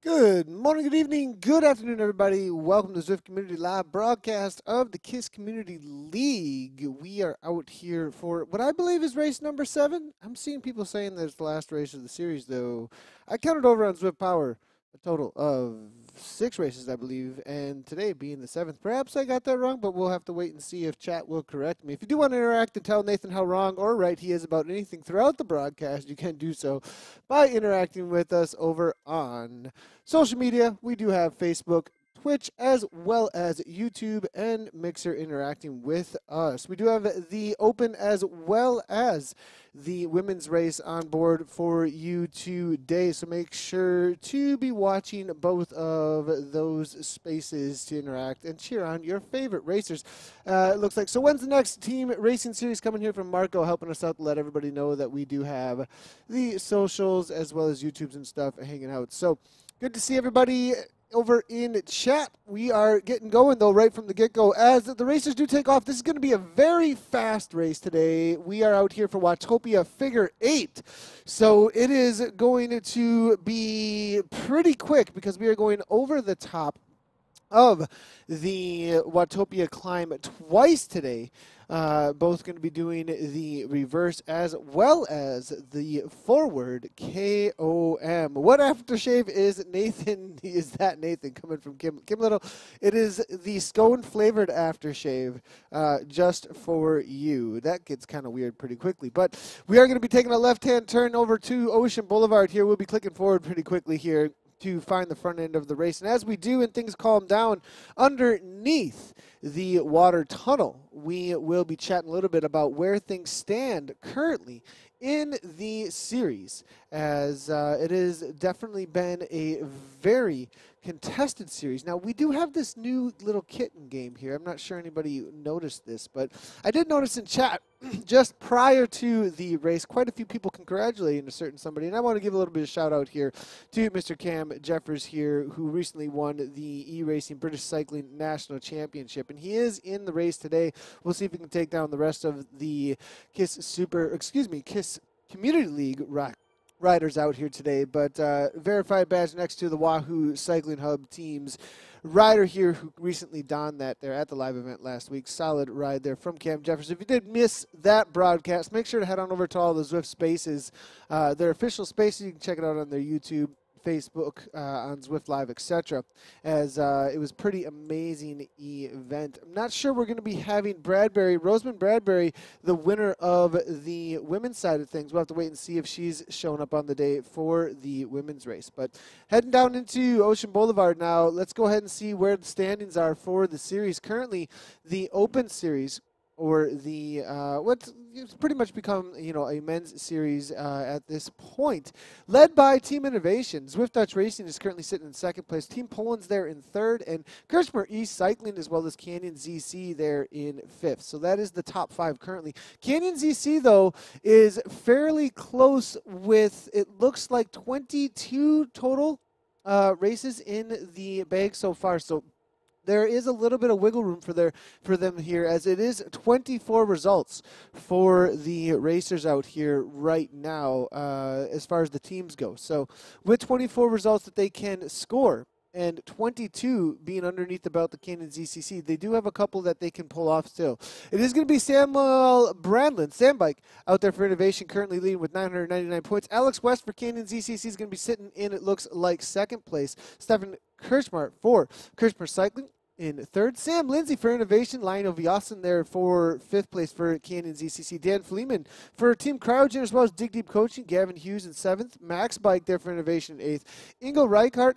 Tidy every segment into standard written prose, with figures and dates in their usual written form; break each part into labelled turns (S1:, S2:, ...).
S1: Good morning, good evening, good afternoon, everybody. Welcome to Zwift Community Live broadcast of the KISS Community League. We are out here for what I believe is race number 7. I'm seeing people saying that it's the last race of the series, though. I counted over on Zwift Power a total of 6 races, I believe, and today being the 7th. Perhaps I got that wrong, but we'll have to wait and see if chat will correct me. If you do want to interact and tell Nathan how wrong or right he is about anything throughout the broadcast, you can do so by interacting with us over on social media. We do have Facebook, Twitch, as well as YouTube and Mixer interacting with us. We do have the Open as well as the women's race on board for you today. So make sure to be watching both of those spaces to interact and cheer on your favorite racers. It looks like. So when's the next team racing series coming here from Marco, helping us out to let everybody know that we do have the socials as well as YouTubes and stuff hanging out. So good to see everybody over in chat. We are getting going, though, right from the get-go. As the racers do take off, this is going to be a very fast race today. We are out here for Watopia Figure 8. So it is going to be pretty quick because we are going over the top of the Watopia climb twice today. Both going to be doing the reverse as well as the forward KOM. What aftershave is Nathan? Is that Nathan coming from Kim Little? It is the scone flavored aftershave just for you. That gets kind of weird pretty quickly. But we are going to be taking a left-hand turn over to Ocean Boulevard here. We'll be clicking forward pretty quickly here to find the front end of the race. And as we do and things calm down underneath the water tunnel, we will be chatting a little bit about where things stand currently in the series, as it has definitely been a very contested series. Now, we do have this new little kitten game here. I'm not sure anybody noticed this, but I did notice in chat just prior to the race, quite a few people congratulating a certain somebody, and I want to give a little bit of shout out here to Mr. Cam Jeffers here, who recently won the E-Racing British Cycling National Championship, and he is in the race today. We'll see if we can take down the rest of the KISS Community League riders out here today, but verified badge next to the Wahoo Cycling Hub team's rider here who recently donned that there at the live event last week. Solid ride there from Cam Jeffers. If you did miss that broadcast, make sure to head on over to all the Zwift Spaces, their official spaces. You can check it out on their YouTube, Facebook, on Zwift Live, etc., as it was pretty amazing event. I'm not sure we're going to be having Rosamund Bradbury, the winner of the women's side of things. We'll have to wait and see if she's showing up on the day for the women's race. But heading down into Ocean Boulevard now, let's go ahead and see where the standings are for the series. Currently, the Open Series, or the what's pretty much become, a men's series at this point, led by Team Innovation. Zwift Dutch Racing is currently sitting in second place. Team Poland's there in third, and Kirchmer East Cycling as well as Canyon ZC there in fifth. So that is the top 5 currently. Canyon ZC, though, is fairly close with, it looks like 22 total races in the bag so far. So there is a little bit of wiggle room for them here, as it is 24 results for the racers out here right now as far as the teams go. So with 24 results that they can score, and 22 being underneath the belt, the Canyon ZCC, they do have a couple that they can pull off still. It is going to be Samuel Brandlin, Sandbike, out there for Innovation, currently leading with 999 points. Alex West for Canyon ZCC is going to be sitting in, it looks like, second place. Stefan Kirchmar for Kirchmar Cycling in third. Sam Lindsay for Innovation. Lionel Viasen there for fifth place for Canyon ZCC. Dan Fleeman for Team Cryogen as well as Dig Deep Coaching. Gavin Hughes in seventh. Max Bike there for Innovation in eighth. Ingo Reichart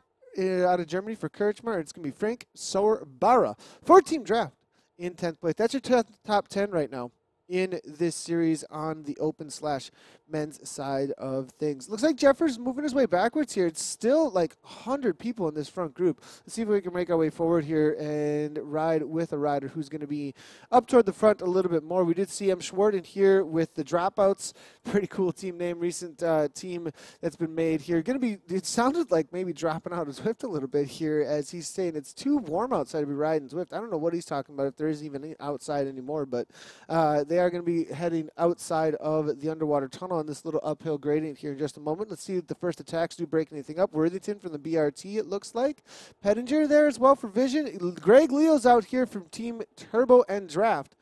S1: out of Germany for Kirchmar. It's going to be Frank Sauer-Barra for Team Draft in 10th place. That's your top 10 right now in this series on the open/men's side of things. Looks like Jeffers moving his way backwards here. It's still like 100 people in this front group. Let's see if we can make our way forward here and ride with a rider who's going to be up toward the front a little bit more. We did see M. Schwarten here with the Dropouts. Pretty cool team name, recent team that's been made here. Going to be, it sounded like maybe dropping out of Zwift a little bit here, as he's saying it's too warm outside to be riding Zwift. I don't know what he's talking about, if there isn't even outside anymore, but they they are going to be heading outside of the underwater tunnel on this little uphill gradient here in just a moment. Let's see if the first attacks do break anything up. Worthington from the BRT, it looks like. Pettinger there as well for Vision. Greg Leo's out here from Team Turbo and Draft.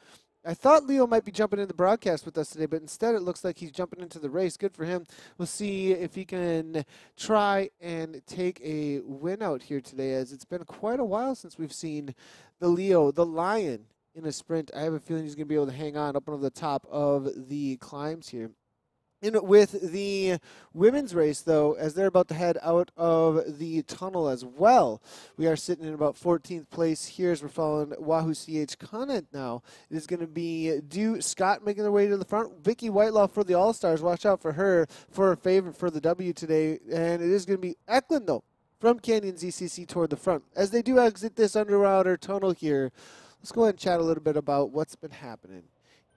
S1: I thought Leo might be jumping in the broadcast with us today, but instead it looks like he's jumping into the race. Good for him. We'll see if he can try and take a win out here today, as it's been quite a while since we've seen the Leo, the Lion, in a sprint. I have a feeling he's going to be able to hang on up over the top of the climbs here. With the women's race, though, as they're about to head out of the tunnel as well, we are sitting in about 14th place here as we're following Wahoo CH Conant now. It is going to be Dew Scott making their way to the front. Vicky Whitelaw for the All-Stars. Watch out for her for a favorite for the W today. And it is going to be Eklund, though, from Canyon ZCC toward the front. As they do exit this underwater tunnel here, let's go ahead and chat a little bit about what's been happening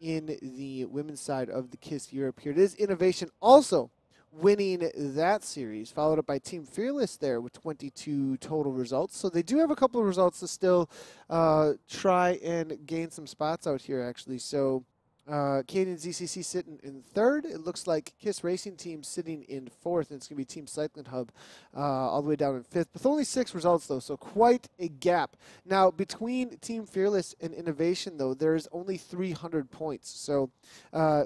S1: in the women's side of the KISS Europe here. It is Innovation also winning that series, followed up by Team Fearless there with 22 total results. So they do have a couple of results to still try and gain some spots out here, actually. So Canyon ZCC sitting in third. It looks like KISS Racing Team sitting in fourth, and it's going to be Team Cycling Hub all the way down in fifth, with only 6 results, though, so quite a gap. Now, between Team Fearless and Innovation, though, there's only 300 points. So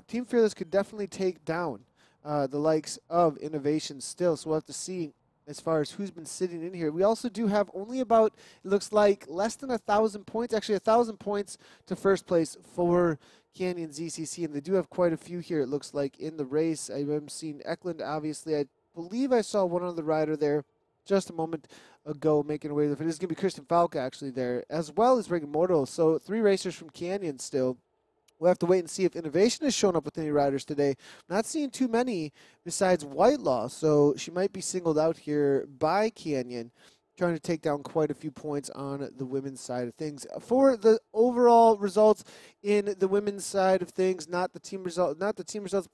S1: Team Fearless could definitely take down the likes of Innovation still, so we'll have to see as far as who's been sitting in here. We also do have only about, it looks like, less than 1,000 points, actually 1,000 points to first place for Canyon ZCC, and they do have quite a few here, it looks like, in the race. I am seeing Eklund, obviously. I believe I saw one other rider there just a moment ago making away with it. It's going to be Kristen Falk, actually, there, as well as Regan Mortal. So 3 racers from Canyon still. We'll have to wait and see if Innovation has shown up with any riders today. I'm not seeing too many besides Whitelaw, so she might be singled out here by Canyon, trying to take down quite a few points on the women's side of things. For the overall results in the women's side of things, not the team results,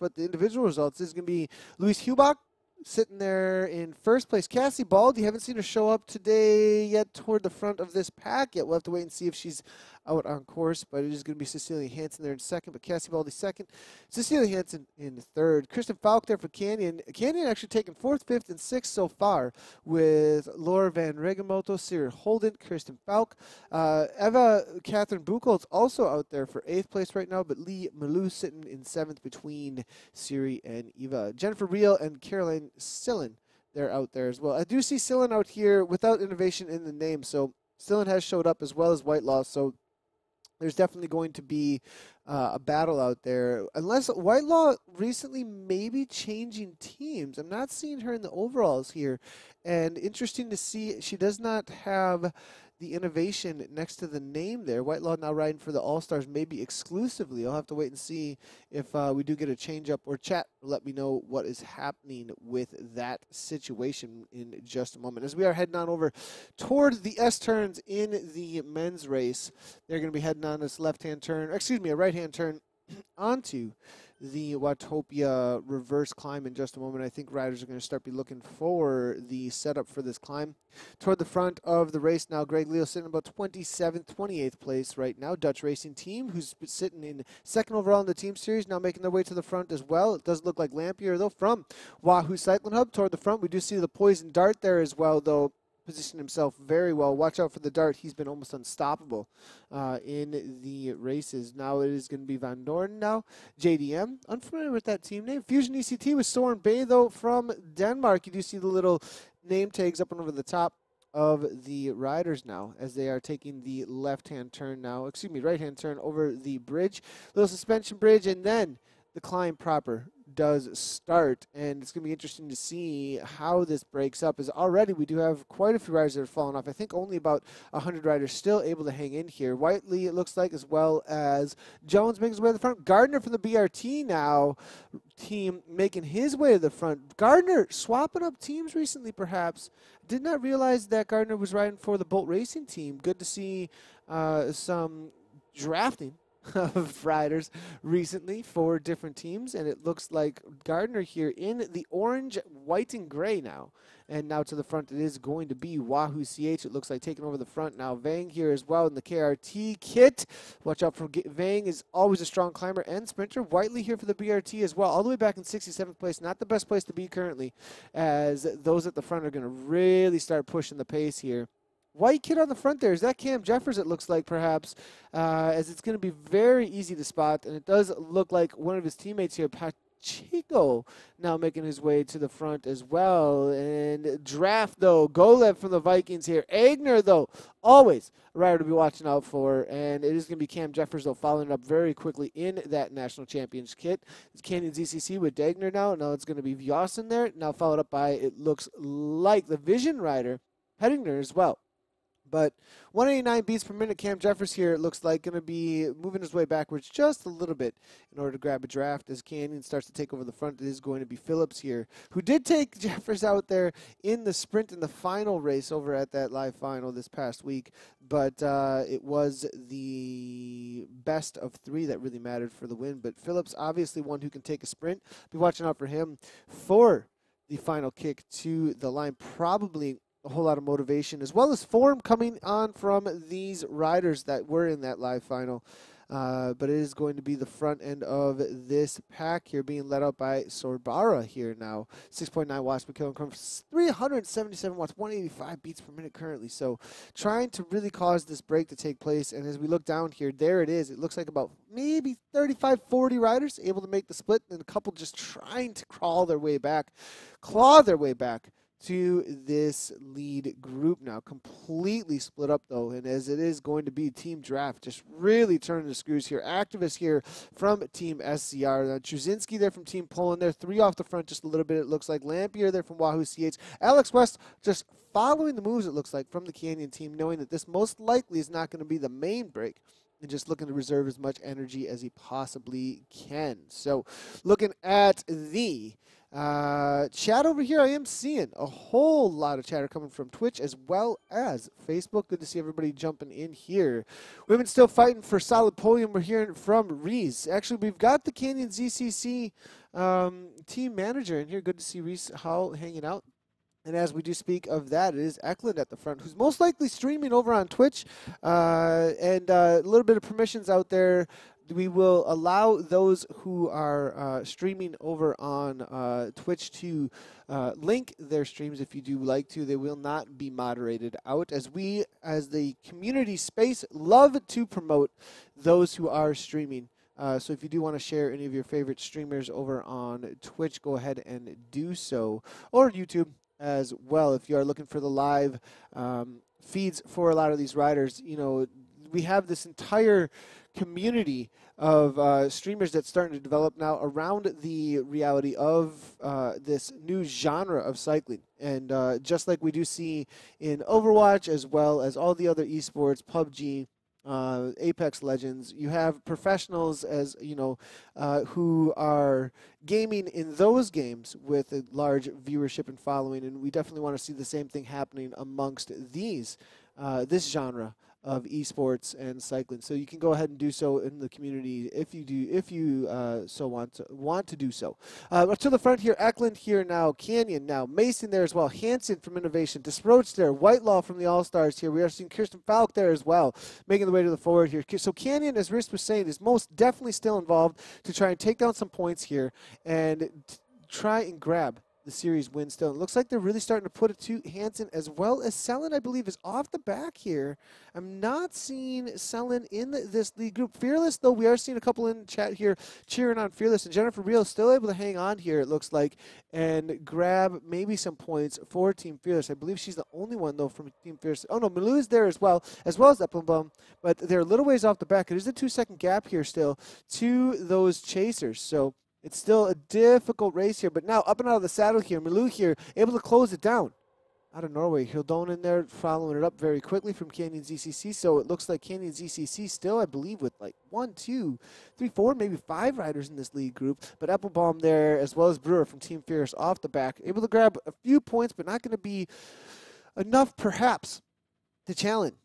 S1: but the individual results, this is going to be Louise Hubach sitting there in first place. Cassie Baldy, haven't seen her show up today yet toward the front of this pack yet. We'll have to wait and see if she's out on course, but it is going to be Cecilia Hansen there in second, but Cassie Baldy second. Cecilia Hansen in third. Kristen Falk there for Canyon. Canyon actually taking fourth, fifth, and sixth so far, with Laura Van Regenmoto, Siri Holden, Kristen Falk. Eva Catherine Buchholz also out there for eighth place right now, but Lee Malou sitting in seventh between Siri and Eva. Jennifer Reel and Caroline Sillen, they're out there as well. I do see Sillen out here without Innovation in the name, so Sillen has showed up as well as Whitelaw, so there's definitely going to be a battle out there. Unless Whitelaw recently maybe changing teams. I'm not seeing her in the overalls here. And interesting to see, she does not have the Innovation next to the name there. Whitelaw now riding for the All-Stars maybe exclusively. I'll have to wait and see if we do get a change-up, or chat let me know what is happening with that situation in just a moment. As we are heading on over toward the S-turns in the men's race, they're going to be heading on this left-hand turn, a right-hand turn onto the Watopia reverse climb in just a moment. I think riders are going to start be looking for the setup for this climb. Toward the front of the race now, Greg Leo sitting about 27th, 28th place right now. Dutch Racing Team, who's sitting in second overall in the team series, now making their way to the front as well. It does look like Lampier, though, from Wahoo Cycling Hub toward the front. We do see the Poison Dart there as well, though. Positioned himself very well. Watch out for the Dart. He's been almost unstoppable in the races. Now it is going to be Van Dorn now. JDM, unfamiliar with that team name. Fusion ECT with Soren Bay, though, from Denmark. You do see the little name tags up and over the top of the riders now as they are taking the right-hand turn over the bridge. Little suspension bridge, and then the climb proper does start, and it's going to be interesting to see how this breaks up, as already we do have quite a few riders that have fallen off. I think only about 100 riders still able to hang in here. Whiteley, it looks like, as well as Jones making his way to the front. Gardner from the BRT now team making his way to the front. Gardner swapping up teams recently, perhaps. Did not realize that Gardner was riding for the Bolt Racing team. Good to see some drafting of riders recently for different teams, and it looks like Gardner here in the orange, white, and gray now. And now to the front, it is going to be Wahoo CH. It looks like taking over the front now. Vang here as well in the KRT kit. Watch out for Vang, is always a strong climber and sprinter. Whiteley here for the BRT as well, all the way back in 67th place. Not the best place to be currently, as those at the front are going to really start pushing the pace here. White kid on the front there, is that Cam Jeffers, it looks like, perhaps, as it's going to be very easy to spot. And it does look like one of his teammates here, Chico, now making his way to the front as well. And Draft, though, Golev from the Vikings here. Agner, though, always a rider to be watching out for. And it is going to be Cam Jeffers, though, following up very quickly in that national championship kit. It's Canyon ZCC with Dagner now. Now it's going to be Vyosin there. Now followed up by, it looks like, the Vision rider, Pettinger as well. But 189 beats per minute, Cam Jeffers here, it looks like, going to be moving his way backwards just a little bit in order to grab a draft. As Canyon starts to take over the front, it is going to be Phillips here, who did take Jeffers out there in the sprint in the final race over at that live final this past week. But it was the best of three that really mattered for the win. But Phillips, obviously one who can take a sprint. Be watching out for him for the final kick to the line. Probably a whole lot of motivation, as well as form coming on from these riders that were in that live final. But it is going to be the front end of this pack here, being led out by Sorbara here now. 6.9 watts per kilogram, 377 watts, 185 beats per minute currently. So trying to really cause this break to take place. And as we look down here, there it is. It looks like about maybe 35, 40 riders able to make the split, and a couple just trying to claw their way back to this lead group now. Completely split up, though, and as it is going to be Team Draft just really turning the screws here. Activists here from Team SCR. Truzinski there from Team Poland there. Three off the front just a little bit, it looks like. Lampier there from Wahoo CH. Alex West just following the moves, it looks like, from the Canyon team, knowing that this most likely is not going to be the main break, and just looking to reserve as much energy as he possibly can. So looking at the chat over here, I am seeing a whole lot of chatter coming from Twitch as well as Facebook. Good to see everybody jumping in here. Women still fighting for solid podium. We're hearing from Reese. Actually, we've got the Canyon ZCC team manager in here. Good to see Reese Howell hanging out. And as we do speak of that, it is Eklund at the front, who's most likely streaming over on Twitch. And a little bit of permissions out there. We will allow those who are streaming over on Twitch to link their streams if you do like to. They will not be moderated out, as we, as the community space, love to promote those who are streaming. So if you do want to share any of your favorite streamers over on Twitch, go ahead and do so. Or YouTube as well, if you are looking for the live feeds for a lot of these riders. You know, we have this entire community of streamers that's starting to develop now around the reality of this new genre of cycling. And just like we do see in Overwatch, as well as all the other esports, PUBG, Apex Legends, you have professionals, as you know, who are gaming in those games with a large viewership and following, and we definitely want to see the same thing happening amongst these this genre of esports and cycling. So you can go ahead and do so in the community if you so want to do so. To the front here, Eklund here now, Canyon now, Mason there as well, Hansen from Innovation, Desproach there, Whitelaw from the All-Stars here. We are seeing Kirsten Falk there as well, making the way to the forward here. So Canyon, as Riz was saying, is most definitely still involved to try and take down some points here and try and grab the series win still. It looks like they're really starting to put it to Hansen, as well as Selen, I believe, is off the back here. I'm not seeing Selen in this lead group. Fearless, though, we are seeing a couple in chat here cheering on Fearless, and Jennifer Real is still able to hang on here, it looks like, and grab maybe some points for Team Fearless. I believe she's the only one, though, from Team Fearless. Oh, no, Malou is there as well as Epplebum, but they're a little ways off the back. It is a 2-second gap here still to those chasers, so it's still a difficult race here, but now up and out of the saddle here, Malou here, able to close it down. Out of Norway, Hildon in there, following it up very quickly from Canyon ZCC, so it looks like Canyon ZCC still, I believe, with like 1, 2, 3, 4, maybe 5 riders in this lead group, but Applebaum there, as well as Brewer from Team Fierce off the back, able to grab a few points, but not going to be enough, perhaps, to challenge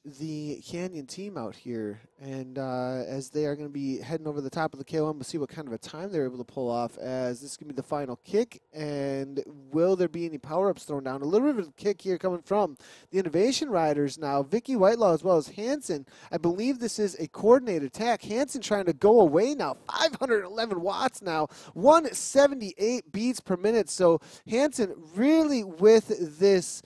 S1: the Canyon team out here, and as they are going to be heading over the top of the KOM, we'll see what kind of a time they're able to pull off, as this is going to be the final kick, and will there be any power-ups thrown down? A little bit of a kick here coming from the Innovation Riders now. Vicky Whitelaw as well as Hansen. I believe this is a coordinated attack. Hansen trying to go away now. 511 watts now. 178 beats per minute. So Hansen really with this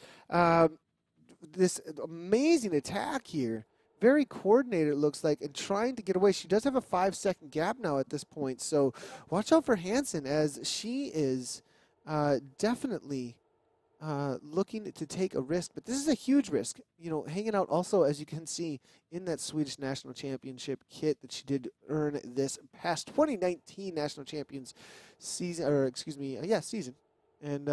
S1: this amazing attack here. Very coordinated, it looks like, and trying to get away. She does have a 5-second gap now at this point, so watch out for Hansen, as she is definitely looking to take a risk. But this is a huge risk, you know, hanging out also, as you can see, in that Swedish National Championship kit that she did earn this past 2019 National Champions season, or excuse me, season. And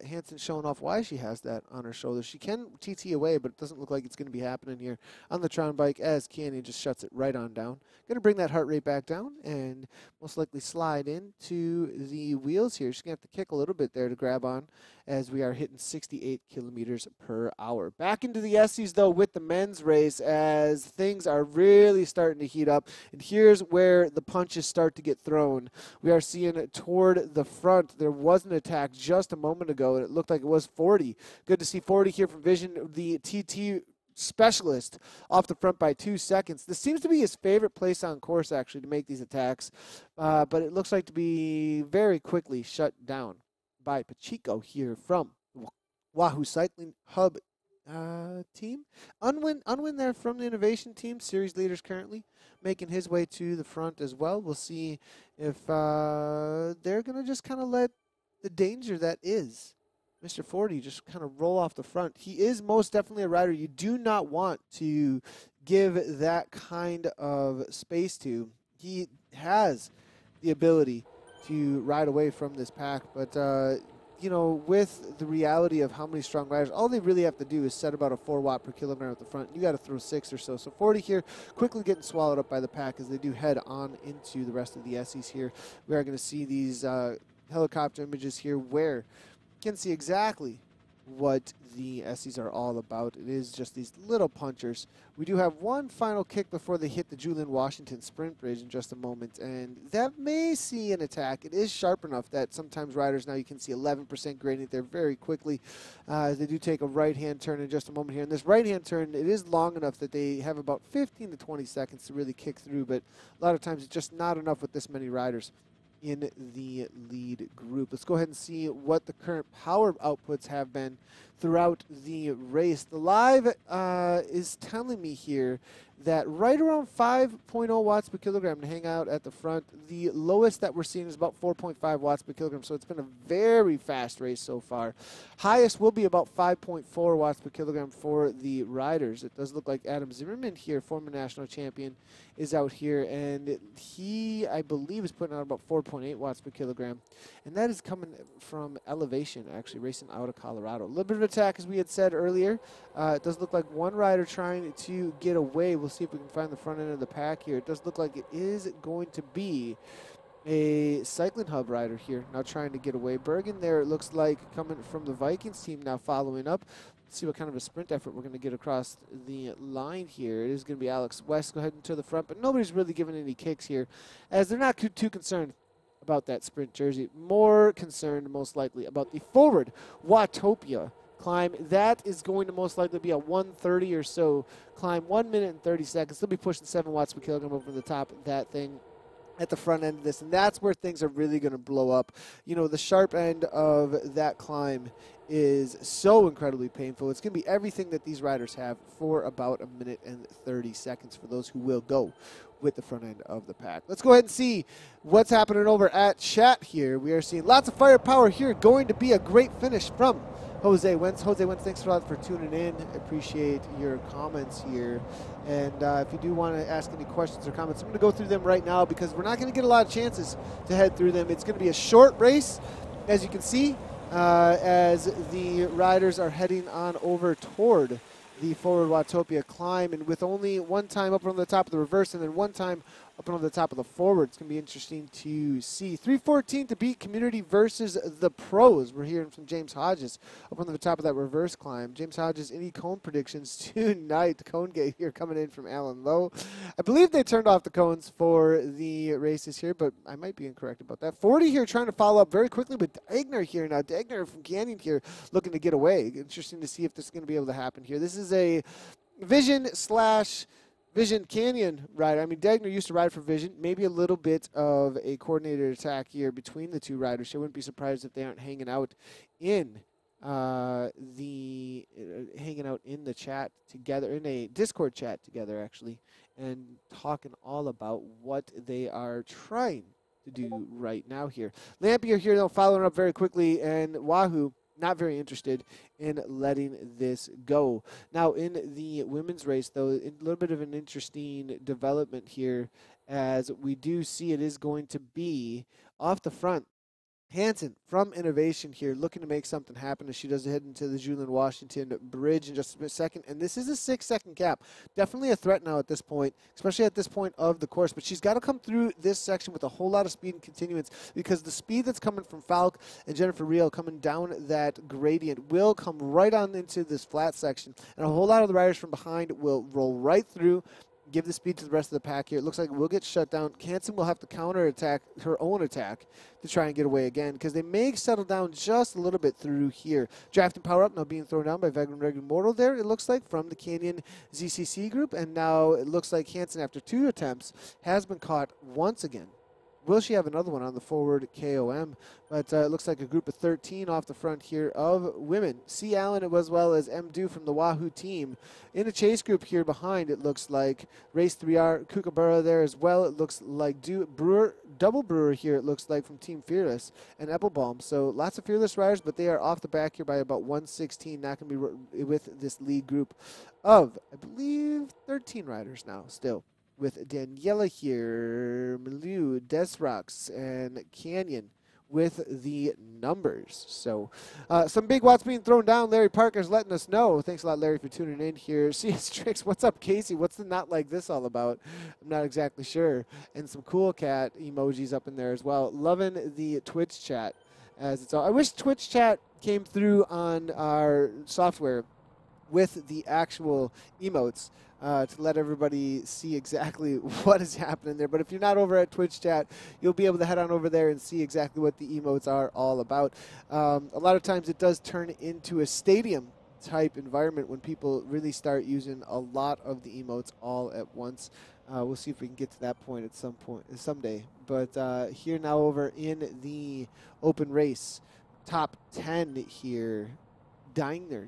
S1: Hansen showing off why she has that on her shoulder. She can TT away, but it doesn't look like it's going to be happening here on the Tron bike, as Canyon just shuts it right on down. Going to bring that heart rate back down and most likely slide into the wheels here. She's going to have to kick a little bit there to grab on, as we are hitting 68 kilometers per hour. Back into the Essies, though, with the men's race, as things are really starting to heat up. And here's where the punches start to get thrown. We are seeing toward the front. There was an attack just a moment ago, and it looked like it was 40. Good to see 40 here from Vision, the TT specialist, off the front by 2 seconds. This seems to be his favorite place on course, actually, to make these attacks, but it looks like to be very quickly shut down by Pacheco here from Wahoo Cycling Hub team. Unwin there from the Innovation team, series leaders currently, making his way to the front as well. We'll see if they're going to just kind of let the danger that is Mr. 40 just kind of roll off the front. He is most definitely a rider you do not want to give that kind of space to. He has the ability to ride away from this pack, but you know, with the reality of how many strong riders, all they really have to do is set about a 4 watt per kilogram at the front. You got to throw 6 or so. So 40 here, quickly getting swallowed up by the pack as they do head on into the rest of the Essies here. We are going to see these helicopter images here where you can see exactly what the Essies are all about. It is just these little punchers. We do have one final kick before they hit the Julian Washington sprint bridge in just a moment, and that may see an attack. It is sharp enough that sometimes riders now, you can see 11% gradient there very quickly as they do take a right-hand turn in just a moment here. And this right-hand turn, it is long enough that they have about 15 to 20 seconds to really kick through, but a lot of times it's just not enough with this many riders in the lead group. Let's go ahead and see what the current power outputs have been throughout the race. The live is telling me here that right around 5.0 watts per kilogram to hang out at the front. The lowest that we're seeing is about 4.5 watts per kilogram, so it's been a very fast race so far. Highest will be about 5.4 watts per kilogram for the riders. It does look like Adam Zimmerman here, former national champion, is out here, and he, I believe, is putting out about 4.8 watts per kilogram, and that is coming from Elevation, actually, racing out of Colorado. A little bit of attack, as we had said earlier. It does look like one rider trying to get away. We'll see if we can find the front end of the pack here. It does look like it is going to be a Cycling Hub rider here, now trying to get away. Bergen there, it looks like, coming from the Vikings team now following up. Let's see what kind of a sprint effort we're going to get across the line here. It is going to be Alex West go ahead into the front, but nobody's really giving any kicks here, as they're not too concerned about that sprint jersey. More concerned, most likely, about the forward Watopia climb. That is going to most likely be a 1:30 or so climb, 1 minute and 30 seconds. They'll be pushing 7 watts per kilogram over the top of that thing at the front end of this, and that's where things are really going to blow up. You know, the sharp end of that climb is so incredibly painful. It's going to be everything that these riders have for about 1 minute and 30 seconds for those who will go with the front end of the pack. Let's go ahead and see what's happening over at chat here. We are seeing lots of firepower here. Going to be a great finish from Jose Wentz. Jose Wentz, thanks a lot for tuning in. Appreciate your comments here. And if you do want to ask any questions or comments, I'm going to go through them right now because we're not going to get a lot of chances to head through them. It's going to be a short race, as you can see, as the riders are heading on over toward the forward Watopia climb, and with only one time up on the top of the reverse and then one time up on the top of the forward. It's going to be interesting to see. 314 to beat Community versus the Pros. We're hearing from James Hodges up on the top of that reverse climb. James Hodges, any cone predictions tonight? Cone gate here coming in from Alan Lowe. I believe they turned off the cones for the races here, but I might be incorrect about that. 40 here trying to follow up very quickly with Dagner here. Now, Dagner from Canyon here looking to get away. Interesting to see if this is going to be able to happen here. This is a Vision Canyon rider. I mean, Dagner used to ride for Vision. Maybe a little bit of a coordinated attack here between the two riders. I wouldn't be surprised if they aren't hanging out in the chat together, in a Discord chat together, actually, and talking all about what they are trying to do right now here. Lampier here, though, following up very quickly, and Wahoo not very interested in letting this go. Now, in the women's race, though, a little bit of an interesting development here, as we do see it is going to be off the front. Hansen from Innovation here looking to make something happen as she does head into the Julian Washington Bridge in just a second. And this is a 6-second gap. Definitely a threat now at this point, especially at this point of the course. But she's got to come through this section with a whole lot of speed and continuance, because the speed that's coming from Falk and Jennifer Riel coming down that gradient will come right on into this flat section. And a whole lot of the riders from behind will roll right through, give the speed to the rest of the pack here. It looks like we'll get shut down. Hansen will have to counterattack her own attack to try and get away again, because they may settle down just a little bit through here. Draft and Power Up now being thrown down by Vagran Regan Mortal there, it looks like, from the Canyon ZCC group. And now it looks like Hansen, after 2 attempts, has been caught once again. Will she have another one on the forward KOM? But it looks like a group of 13 off the front here of women. C. Allen as well as M. Du from the Wahoo team. In a chase group here behind, it looks like Race 3R, Kookaburra there as well. It looks like Double Brewer here, it looks like, from Team Fearless, and Applebaum. So lots of Fearless riders, but they are off the back here by about 116. Not going to be with this lead group of, I believe, 13 riders now still, with Daniela here, Milieu, Desrox, and Canyon with the numbers. So some big watts being thrown down. Larry Parker's letting us know. Thanks a lot, Larry, for tuning in here. CS Tricks, what's up, Casey? What's the Not Like This all about? I'm not exactly sure. And some cool cat emojis up in there as well. Loving the Twitch chat. As it's all. I wish Twitch chat came through on our software with the actual emotes, to let everybody see exactly what is happening there. But if you're not over at Twitch chat, you'll be able to head on over there and see exactly what the emotes are all about. A lot of times it does turn into a stadium type environment when people really start using a lot of the emotes all at once. We'll see if we can get to that point at some point someday. But here now over in the open race, top 10 here. Dagner.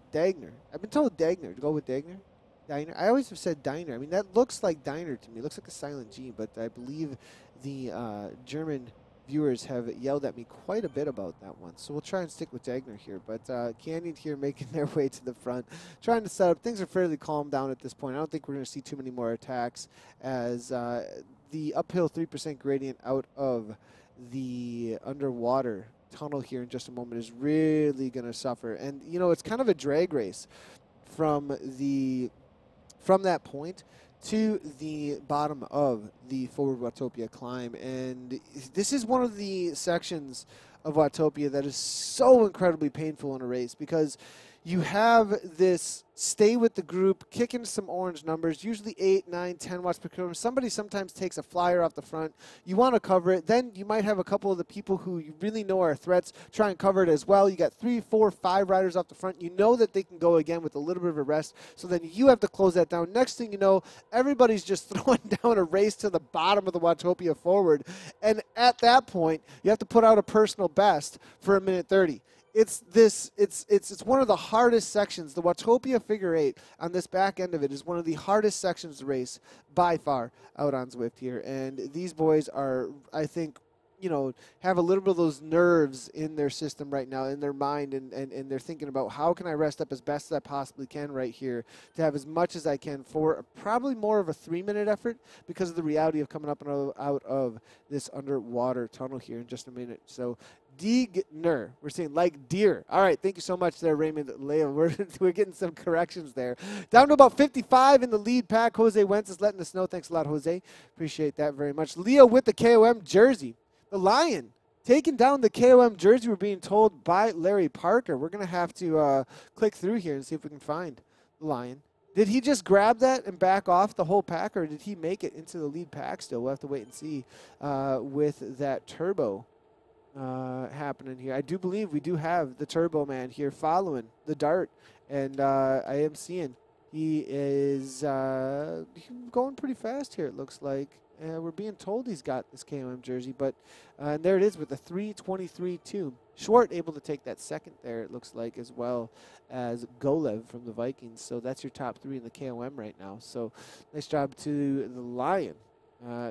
S1: I've been told Dagner. To go with Dagner? Diner. I always have said Diner. I mean, that looks like Diner to me. It looks like a silent G, but I believe the German viewers have yelled at me quite a bit about that one. So we'll try and stick with Dagner here. But Canyon here making their way to the front, trying to set up. Things are fairly calmed down at this point. I don't think we're going to see too many more attacks, as the uphill 3% gradient out of the underwater tunnel here in just a moment is really going to suffer. And, you know, it's kind of a drag race from that point to the bottom of the forward Watopia climb. And this is one of the sections of Watopia that is so incredibly painful in a race, because you have this stay with the group, kick in some orange numbers, usually 8, 9, 10 watts per kilometer. Somebody sometimes takes a flyer off the front. You want to cover it. Then you might have a couple of the people who you really know are threats try and cover it as well. You got 3, 4, 5 riders off the front. You know that they can go again with a little bit of a rest. So then you have to close that down. Next thing you know, everybody's just throwing down a race to the bottom of the Watopia forward. And at that point, you have to put out a personal best for a minute 30. It's one of the hardest sections. The Watopia figure 8 on this back end of it is one of the hardest sections to race by far out on Zwift here. And these boys are, I think, you know, have a little bit of those nerves in their system right now, in their mind, and they're thinking about, how can I rest up as best as I possibly can right here to have as much as I can for probably more of a 3-minute effort, because of the reality of coming up and out of this underwater tunnel here in just a minute. So Diegner. We're saying like deer. All right, thank you so much there, Raymond Leo. We're getting some corrections there. Down to about 55 in the lead pack. Jose Wentz is letting us know. Thanks a lot, Jose. Appreciate that very much. Leo with the KOM jersey. The Lion taking down the KOM jersey, we're being told, by Larry Parker. We're going to have to click through here and see if we can find the Lion. Did he just grab that and back off the whole pack, or did he make it into the lead pack still? We'll have to wait and see with that turbo happening here. I do believe we do have the Turbo Man here following the dart, and I am seeing he is going pretty fast here, it looks like. We're being told he's got this KOM jersey, but and there it is with a 3:23.2. Short able to take that second there, it looks like, as well as Golev from the Vikings. So that's your top three in the KOM right now. So nice job to the Lion.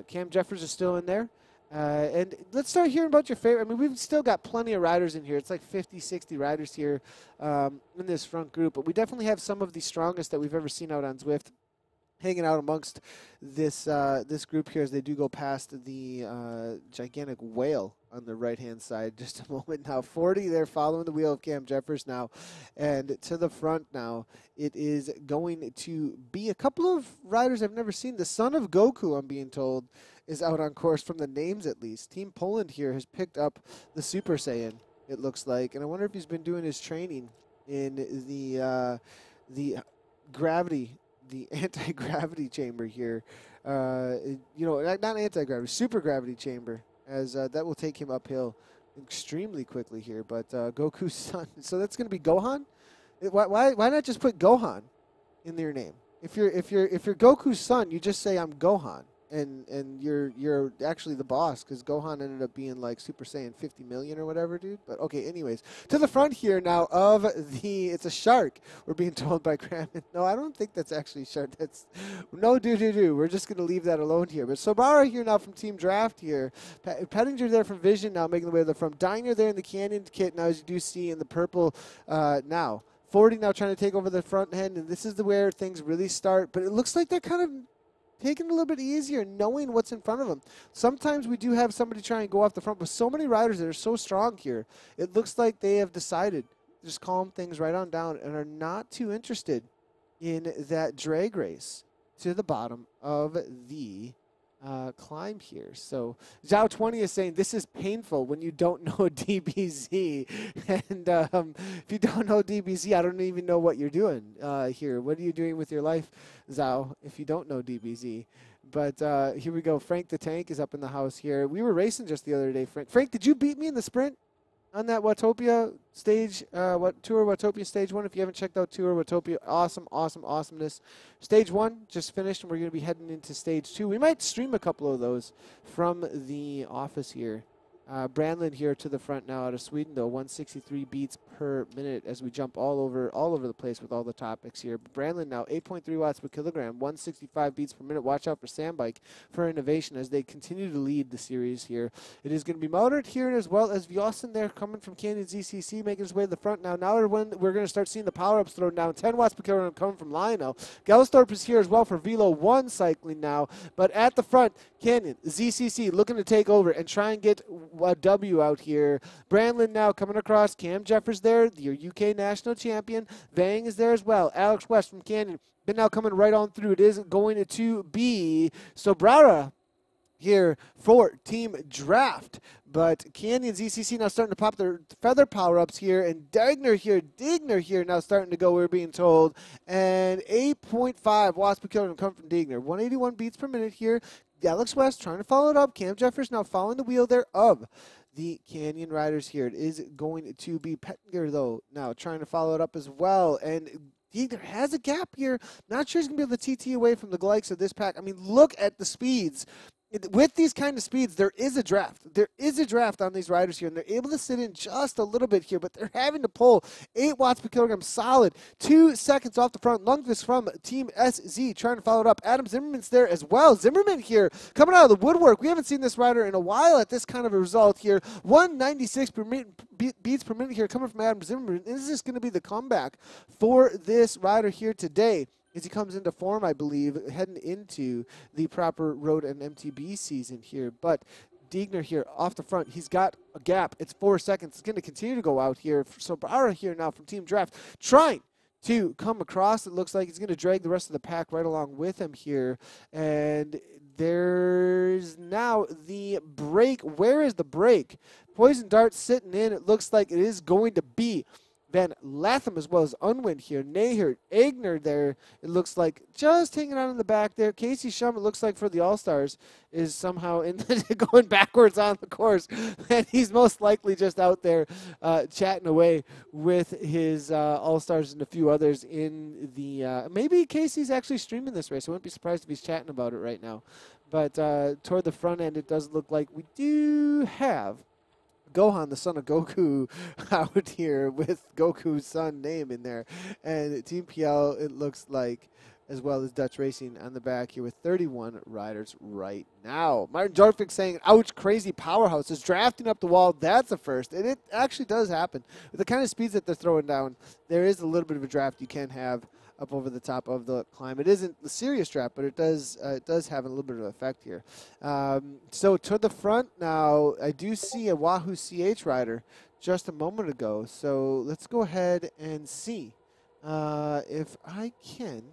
S1: Cam Jeffers is still in there. And let's start hearing about your favorite. I mean, we've still got plenty of riders in here. It's like 50, 60 riders here in this front group. But we definitely have some of the strongest that we've ever seen out on Zwift hanging out amongst this this group here as they do go past the gigantic whale on the right-hand side. Just a moment now. 40 there following the wheel of Cam Jeffers now. And to the front now, it is going to be a couple of riders I've never seen. The son of Goku, I'm being told, is out on course from the names at least. Team Poland here has picked up the Super Saiyan, it looks like. And I wonder if he's been doing his training in the gravity, the anti-gravity chamber here. You know, not anti-gravity, super gravity chamber, as that will take him uphill extremely quickly here. But Goku's son, so that's going to be Gohan? Why not just put Gohan in your name? If you're Goku's son, you just say I'm Gohan. And you're actually the boss, because Gohan ended up being like Super Saiyan 50 million or whatever, dude. But okay, anyways, to the front here now of it's a shark. We're being told by Crammon. No, I don't think that's actually shark. That's no do. We're just gonna leave that alone here. But Sobara here now from Team Draft here. Pettinger there from Vision now making the way to the front. Diner there in the Canyon kit now, as you do see in the purple now. 40 now trying to take over the front end, and this is where things really start. But it looks like they're kind of taking it a little bit easier, knowing what's in front of them. Sometimes we do have somebody try and go off the front, but so many riders that are so strong here, it looks like they have decided to just calm things right on down and are not too interested in that drag race to the bottom of the climb here. So Zhao 20 is saying this is painful when you don't know DBZ. And if you don't know DBZ, I don't even know what you're doing here. What are you doing with your life, Zhao, if you don't know DBZ? But here we go. Frank the Tank is up in the house here. We were racing just the other day, Frank. Frank, did you beat me in the sprint on that Watopia stage, Tour Watopia Stage 1? If you haven't checked out Tour Watopia, awesomeness. Stage 1 just finished, and we're going to be heading into Stage 2. We might stream a couple of those from the office here. Brandlin here to the front now out of Sweden, though, 163 beats per minute as we jump all over the place with all the topics here. Brandlin now 8.3 watts per kilogram, 165 beats per minute. Watch out for Sandbike for innovation as they continue to lead the series here. It is going to be Moudert here, as well as Vjosen there coming from Canyon ZCC, making his way to the front now. Now we're going to start seeing the power-ups thrown down. 10 watts per kilogram coming from Lionel. Gelsthorpe is here as well for Velo 1 cycling now. But at the front, Canyon ZCC looking to take over and try and get a W out here. Brandlin now coming across. Cam Jeffers there, your UK national champion. Vang is there as well. Alex West from Canyon. Been now coming right on through. It is going to be Sobrara here for Team Draft. But Canyon ZCC now starting to pop their feather power-ups here. And Digner here now starting to go, we're being told. And 8.5 watts per kilogram come from Digner. 181 beats per minute here. Alex West trying to follow it up. Cam Jeffers now following the wheel there of the Canyon riders here. It is going to be Pettinger, though, now trying to follow it up as well. And Digner has a gap here. Not sure he's going to be able to TT away from the likes of this pack. I mean, look at the speeds. With these kind of speeds, there is a draft. There is a draft on these riders here, and they're able to sit in just a little bit here, but they're having to pull 8 watts per kilogram solid. 2 seconds off the front. Lundqvist from Team SZ trying to follow it up. Adam Zimmerman's there as well. Zimmerman here coming out of the woodwork. We haven't seen this rider in a while at this kind of a result here. 196 beats per minute here coming from Adam Zimmerman. Is this going to be the comeback for this rider here today? As he comes into form, I believe, heading into the proper road and MTB season here. But Diegner here off the front. He's got a gap. It's 4 seconds. It's going to continue to go out here. So Barra here now from Team Draft trying to come across. It looks like he's going to drag the rest of the pack right along with him here. And there's now the break. Where is the break? Poison Dart sitting in. It looks like it is going to be Van Latham as well as Unwin here. Naher, Egner there, it looks like just hanging out in the back there. Casey Shum, it looks like for the All-Stars, is somehow going backwards on the course. And he's most likely just out there chatting away with his All-Stars and a few others in the maybe Casey's actually streaming this race. I wouldn't be surprised if he's chatting about it right now. But toward the front end, it does look like we do have Gohan, the son of Goku, out here with Goku's son name in there. And Team PL, it looks like, as well as Dutch Racing on the back here with 31 riders right now. Martin Jorvik saying, ouch, crazy powerhouse is drafting up the wall. That's a first. And it actually does happen. With the kind of speeds that they're throwing down, there is a little bit of a draft you can have up over the top of the climb. It isn't the serious draft, but it does have a little bit of effect here. So to the front now, I do see a Wahoo CH rider just a moment ago. So let's go ahead and see if I can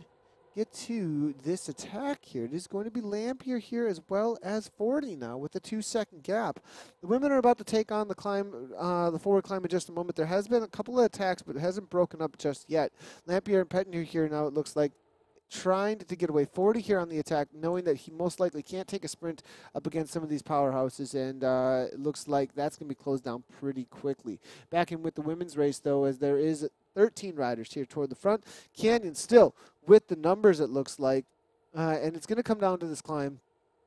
S1: get to this attack here. It is going to be Lampier here as well as 40 now with a 2-second gap. The women are about to take on the climb, the forward climb in just a moment. There has been a couple of attacks, but it hasn't broken up just yet. Lampier and Pettinger here now, it looks like, trying to get away. 40 here on the attack, knowing that he most likely can't take a sprint up against some of these powerhouses, and it looks like that's going to be closed down pretty quickly. Back in with the women's race, though, as there is 13 riders here toward the front. Canyon still with the numbers, it looks like, and it's going to come down to this climb.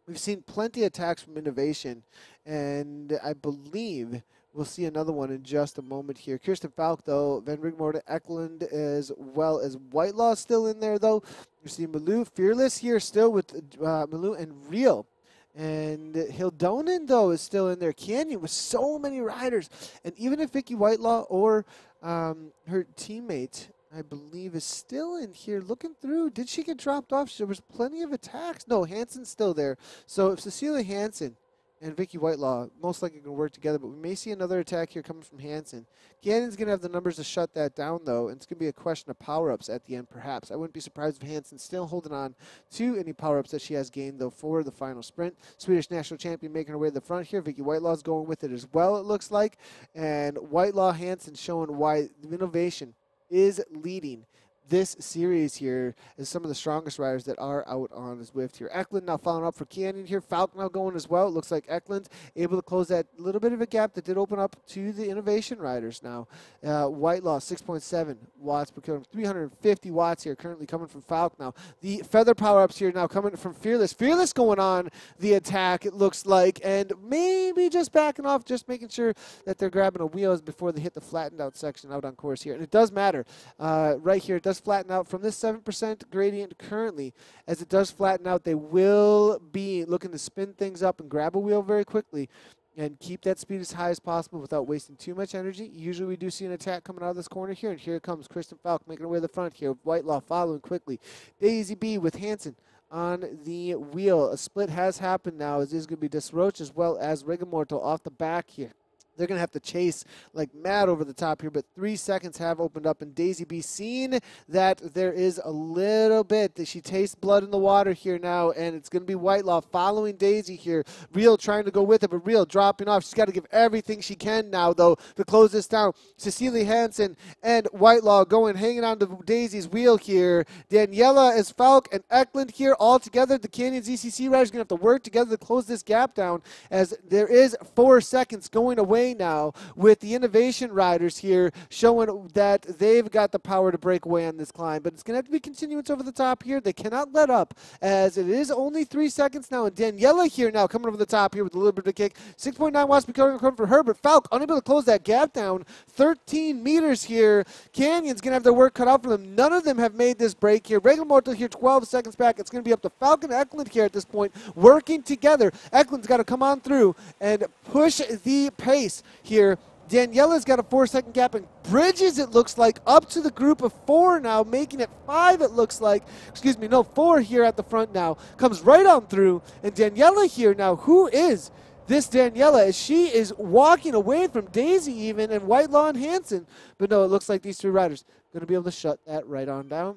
S1: We've seen plenty of attacks from Innovation, and I believe we'll see another one in just a moment here. Kirsten Falk, though, Van Rigmore, Eklund, as well as Whitelaw still in there, though. You see Malou, Fearless here still with Malou and Real. And Hildonen, though, is still in there. Canyon with so many riders. And even if Vicky Whitelaw or her teammate, I believe, is still in here looking through. Did she get dropped off? There was plenty of attacks. No, Hansen's still there. So if Cecilia Hansen and Vicky Whitelaw most likely going to work together, but we may see another attack here coming from Hansen. Cannon's going to have the numbers to shut that down, though, and it's going to be a question of power-ups at the end, perhaps. I wouldn't be surprised if Hansen's still holding on to any power-ups that she has gained, though, for the final sprint. Swedish national champion making her way to the front here. Vicky Whitelaw's going with it as well, it looks like. And Whitelaw, Hansen showing why the Innovation is leading this series here is some of the strongest riders that are out on Zwift here. Eklund now following up for Canyon here. Falk now going as well. It looks like Eklund able to close that little bit of a gap that did open up to the Innovation riders now. Whitelaw, 6.7 watts per kilogram. 350 watts here currently coming from Falk now. The feather power-ups here now coming from Fearless. Fearless going on the attack, it looks like, and maybe just backing off, just making sure that they're grabbing a wheels before they hit the flattened out section out on course here. And it does matter. Right here, it does flatten out from this 7% gradient currently. As it does flatten out, they will be looking to spin things up and grab a wheel very quickly and keep that speed as high as possible without wasting too much energy. Usually we do see an attack coming out of this corner here, and here comes Kristen Falk making her way to the front here. Whitelaw following quickly. Daisy B with Hansen on the wheel. A split has happened now, as is going to be Desroche as well as Rigamorto off the back here. They're going to have to chase like mad over the top here, but 3 seconds have opened up, and Daisy B seeing that there is a little bit that she tastes blood in the water here now, and it's going to be Whitelaw following Daisy here. Real trying to go with it, but Real dropping off. She's got to give everything she can now, though, to close this down. Cecilia Hansen and Whitelaw going, hanging on to Daisy's wheel here. Daniela as Falk and Eklund here all together. The Canyon ZCC riders are going to have to work together to close this gap down, as there is 4 seconds going away now with the Innovation riders here showing that they've got the power to break away on this climb. But it's going to have to be continuance over the top here. They cannot let up, as it is only 3 seconds now. And Daniela here now coming over the top here with a little bit of a kick. 6.9 watts per kilogram for her, but Falk unable to close that gap down. 13 meters here. Canyon's going to have their work cut out for them. None of them have made this break here. Regular Mortal here 12 seconds back. It's going to be up to Falk and Eklund here at this point, working together. Eklund's got to come on through and push the pace here. Daniela's got a 4-second gap, and Bridges, it looks like, up to the group of 4 now, making it 5, it looks like. 4 here at the front now. Comes right on through, and Daniela here now, who is this Daniela as she is walking away from Daisy even and Whitelaw and Hanson. But no, it looks like these three riders going to be able to shut that right on down.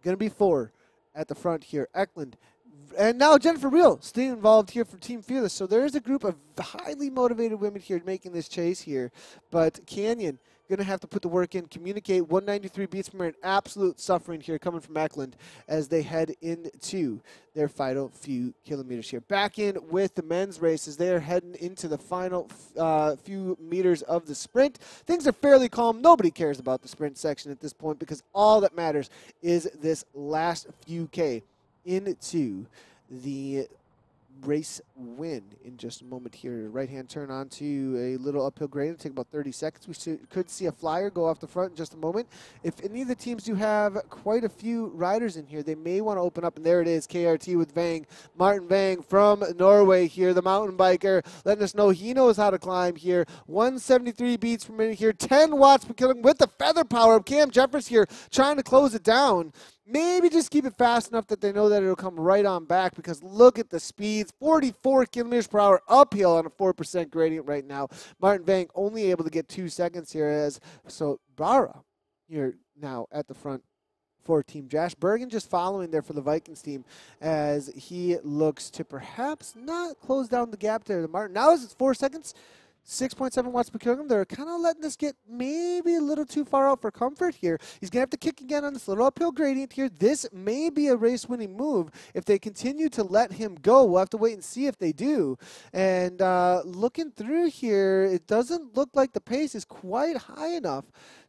S1: Going to be 4 at the front here. Eklund. And now Jennifer Real still involved here for Team Fearless. So there is a group of highly motivated women here making this chase here. But Canyon going to have to put the work in, communicate. 193 beats from her, an absolute suffering here coming from Eklund as they head into their final few kilometers here. Back in with the men's races. They are heading into the final few meters of the sprint. Things are fairly calm. Nobody cares about the sprint section at this point because all that matters is this last few K into the race win in just a moment here. Right-hand turn onto a little uphill grade. It'll take about 30 seconds. We could see a flyer go off the front in just a moment. If any of the teams do have quite a few riders in here, they may want to open up. And there it is, KRT with Vang. Martin Vang from Norway here, the mountain biker, letting us know he knows how to climb here. 173 beats per minute here, 10 watts per kilogram with the feather power. Cam Jeffers here trying to close it down. Maybe just keep it fast enough that they know that it'll come right on back because look at the speeds. 44 kilometers per hour uphill on a 4% gradient right now. Martin Vang only able to get 2 seconds here so Bara here now at the front for Team Josh Bergen just following there for the Vikings team as he looks to perhaps not close down the gap there to Martin. Now is it 4 seconds? 6.7 watts per kilogram. They're kind of letting this get maybe a little too far out for comfort here. He's going to have to kick again on this little uphill gradient here. This may be a race-winning move if they continue to let him go. We'll have to wait and see if they do. And looking through here, it doesn't look like the pace is quite high enough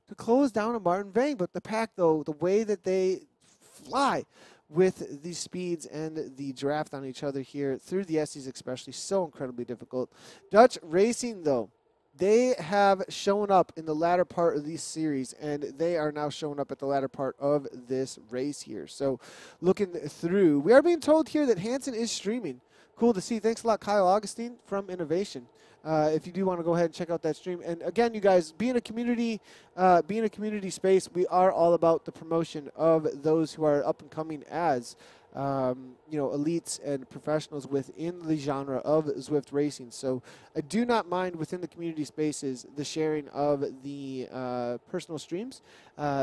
S1: to close down on Martin Vang. But the pack, though, the way that they fly with the speeds and the draft on each other here through the SEs especially, so incredibly difficult. Dutch Racing, though, they have shown up in the latter part of this series, and they are now showing up at the latter part of this race here. So looking through, we are being told here that Hanson is streaming. Cool to see. Thanks a lot, Kyle Augustine from Innovation. If you do want to go ahead and check out that stream. And again, you guys, being a community space, we are all about the promotion of those who are up and coming as elites and professionals within the genre of Zwift racing. So I do not mind within the community spaces the sharing of the personal streams.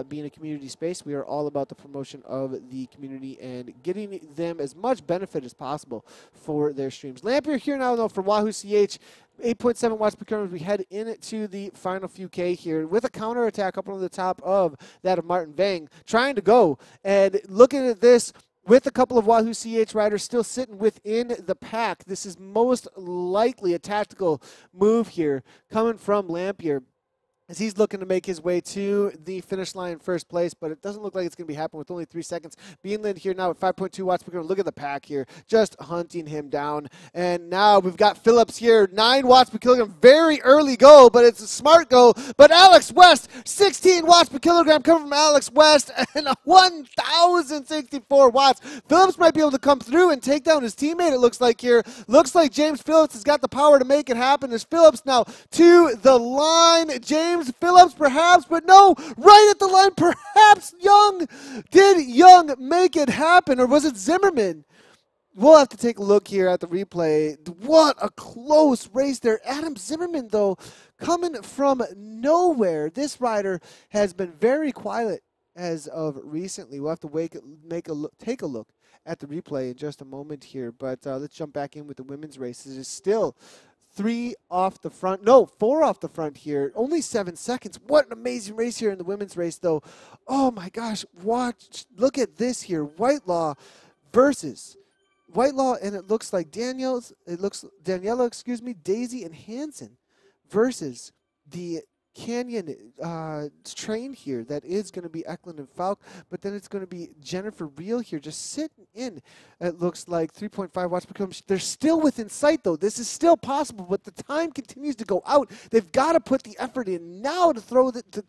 S1: Being a community space, we are all about the promotion of the community and getting them as much benefit as possible for their streams. Lampier here now, though, for Wahoo CH. 8.7 watts per kilogram as we head into the final few K here with a counterattack up on the top of that of Martin Vang trying to go. And looking at this, with a couple of Wahoo CH riders still sitting within the pack, this is most likely a tactical move here coming from Lampier as he's looking to make his way to the finish line in first place, but it doesn't look like it's going to be happening with only 3 seconds. Beanland here now at 5.2 watts per kilogram. Look at the pack here, just hunting him down. And now we've got Phillips here, 9 watts per kilogram. Very early go, but it's a smart go. But Alex West, 16 watts per kilogram coming from Alex West, and 1,064 watts. Phillips might be able to come through and take down his teammate, it looks like here. Looks like James Phillips has got the power to make it happen. There's Phillips now to the line. James Phillips perhaps, but no, right at the line, perhaps Young. Did Young make it happen, or was it Zimmerman? We'll have to take a look here at the replay. What a close race there. Adam Zimmerman, though, coming from nowhere. This rider has been very quiet as of recently. We'll have to take a look at the replay in just a moment here, but let's jump back in with the women's race. This is still 4 off the front here. Only 7 seconds. What an amazing race here in the women's race, though. Oh, my gosh. Look at this here. Whitelaw versus Whitelaw, and it looks like Daniela, Daisy, and Hanson versus the Canyon train here. That is going to be Eklund and Falk, but then it's going to be Jennifer Real here just sitting in. It looks like 3.5 watts per kilogram. They're still within sight, though. This is still possible, but the time continues to go out. They've got to put the effort in now to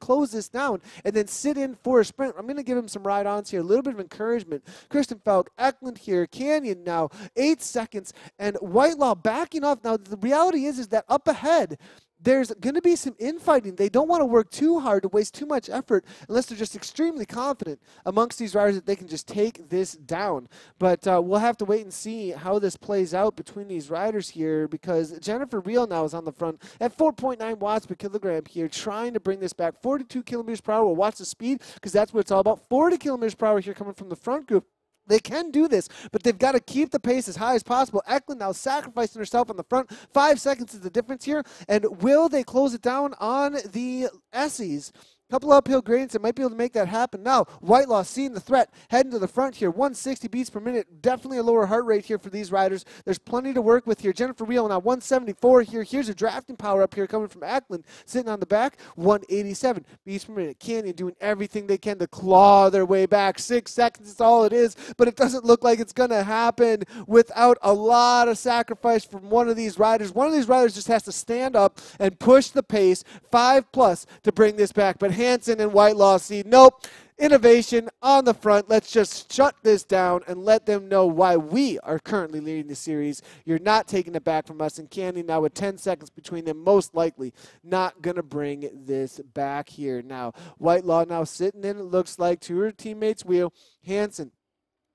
S1: close this down and then sit in for a sprint. I'm going to give him some ride-ons here, a little bit of encouragement. Kristen Falk, Eklund here, Canyon now, 8 seconds, and Whitelaw backing off. Now, the reality is that up ahead, there's going to be some infighting. They don't want to work too hard to waste too much effort unless they're just extremely confident amongst these riders that they can just take this down. But we'll have to wait and see how this plays out between these riders here, because Jennifer Real now is on the front at 4.9 watts per kilogram here, trying to bring this back 42 kilometers per hour. We'll watch the speed because that's what it's all about. 40 kilometers per hour here coming from the front group. They can do this, but they've got to keep the pace as high as possible. Eklund now sacrificing herself on the front. 5 seconds is the difference here. And will they close it down on the Essies? Couple uphill gradients that might be able to make that happen. Now, Whitelaw seeing the threat, heading to the front here. 160 beats per minute. Definitely a lower heart rate here for these riders. There's plenty to work with here. Jennifer Real now 174 here. Here's a drafting power up here coming from Eklund, sitting on the back. 187 beats per minute. Canyon doing everything they can to claw their way back. 6 seconds is all it is, but it doesn't look like it's going to happen without a lot of sacrifice from one of these riders. One of these riders just has to stand up and push the pace 5+ to bring this back. But Hansen and Whitelaw see, nope, innovation on the front. Let's just shut this down and let them know why we are currently leading the series. You're not taking it back from us. And Canyon now with 10 seconds between them, most likely not going to bring this back here. Now, Whitelaw now sitting in, it looks like, to her teammates' wheel. Hansen,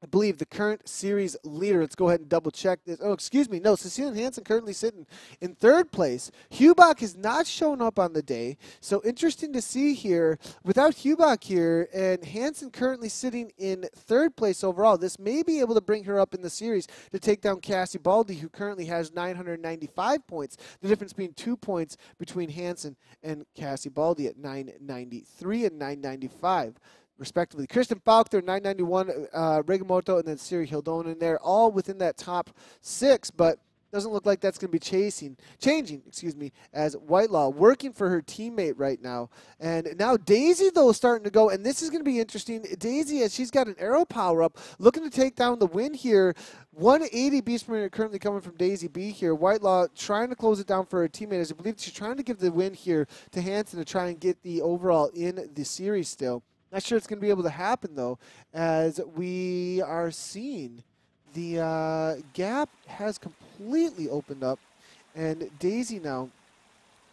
S1: I believe, the current series leader. Let's go ahead and double check this. Oh, excuse me. No, Cecilia Hansen currently sitting in 3rd place. Hubach has not shown up on the day. So interesting to see here. Without Hubach here and Hansen currently sitting in 3rd place overall, this may be able to bring her up in the series to take down Cassie Baldi, who currently has 995 points. The difference being 2 points between Hansen and Cassie Baldi at 993 and 995. Respectively. Kristen Faulkner, 991, Rigamoto, and then Siri Hildonen there, all within that top 6, but doesn't look like that's going to be changing, as Whitelaw working for her teammate right now. And now Daisy, though, is starting to go, and this is going to be interesting. Daisy, as she's got an arrow power up, looking to take down the win here. 180 beats per minute currently coming from Daisy B here. Whitelaw trying to close it down for her teammate, as I believe she's trying to give the win here to Hansen to try and get the overall in the series still. Not sure it's going to be able to happen, though, as we are seeing the gap has completely opened up, and Daisy now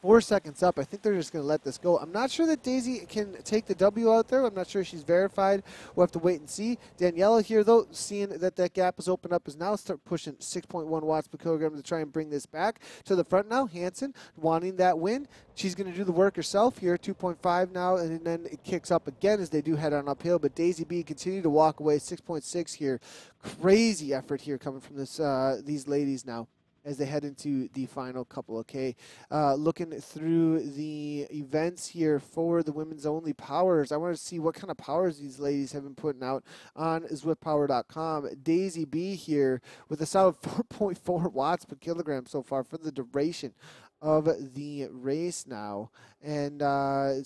S1: 4 seconds up. I think they're just going to let this go. I'm not sure that Daisy can take the W out there. I'm not sure she's verified. We'll have to wait and see. Daniela here, though, seeing that that gap is opened up, is now start pushing 6.1 watts per kilogram to try and bring this back to the front now. Hansen wanting that win. She's going to do the work herself here, 2.5 now, and then it kicks up again as they do head on uphill. But Daisy B continue to walk away, 6.6 here. Crazy effort here coming from this these ladies now as they head into the final couple. Okay, looking through the events here for the women's only powers, I want to see what kind of powers these ladies have been putting out on zwiftpower.com. Daisy B here with a solid 4.4 watts per kilogram so far for the duration of the race now. And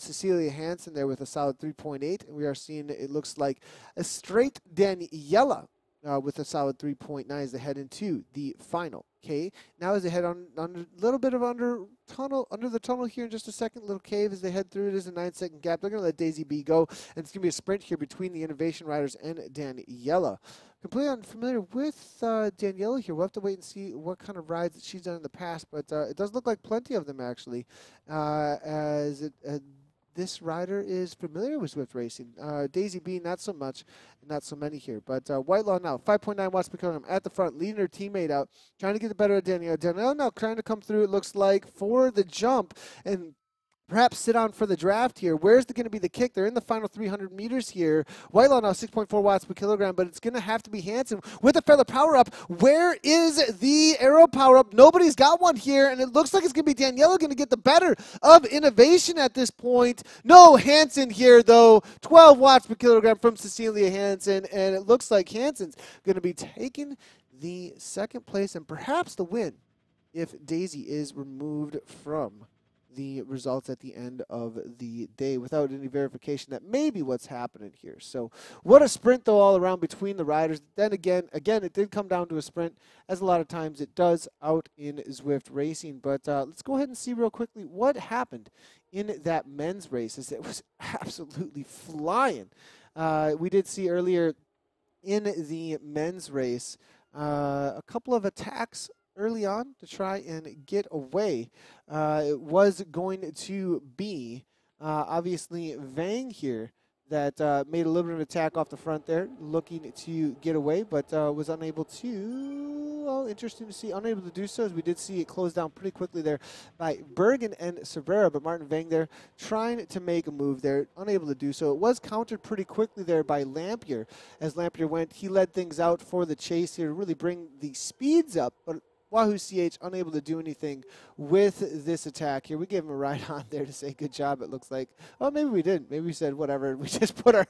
S1: Cecilia Hansen there with a solid 3.8. And we are seeing, it looks like, a straight Daniela with a solid 3.9 as they head into the final. Okay, now as they head on a little bit of under the tunnel here in just a second, little cave as they head through. It is a 9-second gap. They're going to let Daisy B go, and it's going to be a sprint here between the Innovation Riders and Daniela. Completely unfamiliar with Daniela here. We'll have to wait and see what kind of rides that she's done in the past, but it does look like plenty of them actually, this rider is familiar with Zwift racing. Daisy B, not so much, not so many here. But Whitelaw now, 5.9 watts per kilogram at the front, leading her teammate out, trying to get the better of Danielle. Danielle now trying to come through, it looks like, for the jump and perhaps sit on for the draft here. Where's going to be the kick? They're in the final 300 meters here. Whitelaw now 6.4 watts per kilogram, but it's going to have to be Hansen with a feather power up. Where is the arrow power up? Nobody's got one here, and it looks like it's going to be Daniela going to get the better of Innovation at this point. No Hansen here, though. 12 watts per kilogram from Cecilia Hansen, and it looks like Hansen's going to be taking the 2nd place and perhaps the win if Daisy is removed from the results at the end of the day without any verification that may be what's happening here. So what a sprint, though, all around between the riders. Then again, it did come down to a sprint, as a lot of times it does out in Zwift racing. But let's go ahead and see real quickly what happened in that men's race, as it was absolutely flying. We did see earlier in the men's race a couple of attacks early on to try and get away. It was going to be obviously Vang here that made a little bit of attack off the front there, looking to get away, but was unable to. Oh, interesting to see, unable to do so, as we did see it close down pretty quickly there by Bergen and Cervera, but Martin Vang there trying to make a move there, unable to do so. It was countered pretty quickly there by Lampier. As Lampier went, he led things out for the chase here to really bring the speeds up, but Wahoo CH unable to do anything with this attack here. We gave him a ride on there to say good job, it looks like. Oh, maybe we didn't. Maybe we said whatever. We just put our